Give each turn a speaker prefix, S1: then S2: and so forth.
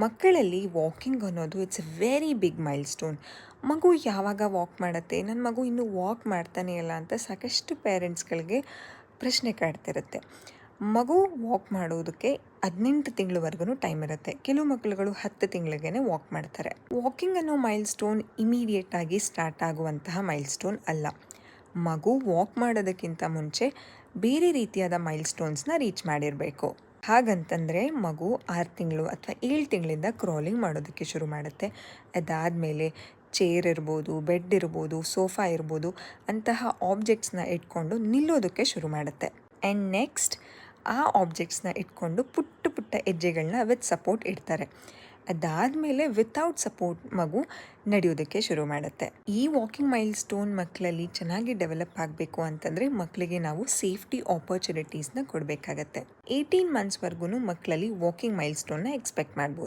S1: ಮಕ್ಕಳಲ್ಲಿ ವಾಕಿಂಗ್ ಅನ್ನೋದು it's a very big milestone. ಮಗು ಯಾವಾಗ ವಾಕ್ ಮಾಡುತ್ತೆ, ನನ್ನ ಮಗು ಇನ್ನೂ ವಾಕ್ ಮಾಡ್ತಾನೆ ಇಲ್ಲ ಅಂತ ಸಾಕಷ್ಟು ಪೇರೆಂಟ್ಸ್ಗಳಿಗೆ ಪ್ರಶ್ನೆ ಕಾಡ್ತಿರುತ್ತೆ. ಮಗು ವಾಕ್ ಮಾಡೋದಕ್ಕೆ 18 ತಿಂಗಳವರೆಗೂ ಟೈಮ್ ಇರುತ್ತೆ. ಕೆಲವು ಮಕ್ಕಳುಗಳು 10 ತಿಂಗಳಿಗೇ ವಾಕ್ ಮಾಡ್ತಾರೆ. ವಾಕಿಂಗ್ ಅನ್ನೋ ಮೈಲ್ ಸ್ಟೋನ್ ಇಮಿಡಿಯೇಟಾಗಿ ಸ್ಟಾರ್ಟ್ ಆಗುವಂತಹ ಮೈಲ್ ಸ್ಟೋನ್ ಅಲ್ಲ. ಮಗು ವಾಕ್ ಮಾಡೋದಕ್ಕಿಂತ ಮುಂಚೆ ಬೇರೆ ರೀತಿಯಾದ ಮೈಲ್ ಸ್ಟೋನ್ಸ್ನ ರೀಚ್ ಮಾಡಿರಬೇಕು. ಹಾಗಂತಂದರೆ ಮಗು 6 ತಿಂಗಳು ಅಥವಾ 7 ತಿಂಗಳಿಂದ ಕ್ರಾಲಿಂಗ್ ಮಾಡೋದಕ್ಕೆ ಶುರು ಮಾಡುತ್ತೆ. ಅದಾದಮೇಲೆ ಚೇರ್ ಇರ್ಬೋದು, ಬೆಡ್ ಇರ್ಬೋದು, ಸೋಫಾ ಇರ್ಬೋದು, ಅಂತಹ ಆಬ್ಜೆಕ್ಟ್ಸ್ನ ಇಟ್ಕೊಂಡು ನಿಲ್ಲೋದಕ್ಕೆ ಶುರು ಮಾಡುತ್ತೆ. ಆ್ಯಂಡ್ ನೆಕ್ಸ್ಟ್ ಆ ಆಬ್ಜೆಕ್ಟ್ಸ್ನ ಇಟ್ಕೊಂಡು ಪುಟ್ಟ ಪುಟ್ಟ ಹೆಜ್ಜೆಗಳನ್ನ ವಿತ್ ಸಪೋರ್ಟ್ ಇಡ್ತಾರೆ. ಅದಾದಮೇಲೆ ವಿತೌಟ್ ಸಪೋರ್ಟ್ ಮಗು ನಡೆಯೋದಕ್ಕೆ ಶುರು ಮಾಡುತ್ತೆ. ಈ ವಾಕಿಂಗ್ ಮೈಲ್ ಸ್ಟೋನ್ ಮಕ್ಕಳಲ್ಲಿ ಚೆನ್ನಾಗಿ ಡೆವಲಪ್ ಆಗಬೇಕು ಅಂತಂದರೆ ಮಕ್ಕಳಿಗೆ ನಾವು ಸೇಫ್ಟಿ ಆಪರ್ಚುನಿಟೀಸ್ನ ಕೊಡಬೇಕಾಗತ್ತೆ. 18 ಮಂತ್ಸ್ವರೆಗೂ ಮಕ್ಕಳಲ್ಲಿ ವಾಕಿಂಗ್ ಮೈಲ್ ಸ್ಟೋನ್ನ ಎಕ್ಸ್ಪೆಕ್ಟ್ ಮಾಡ್ಬೋದು.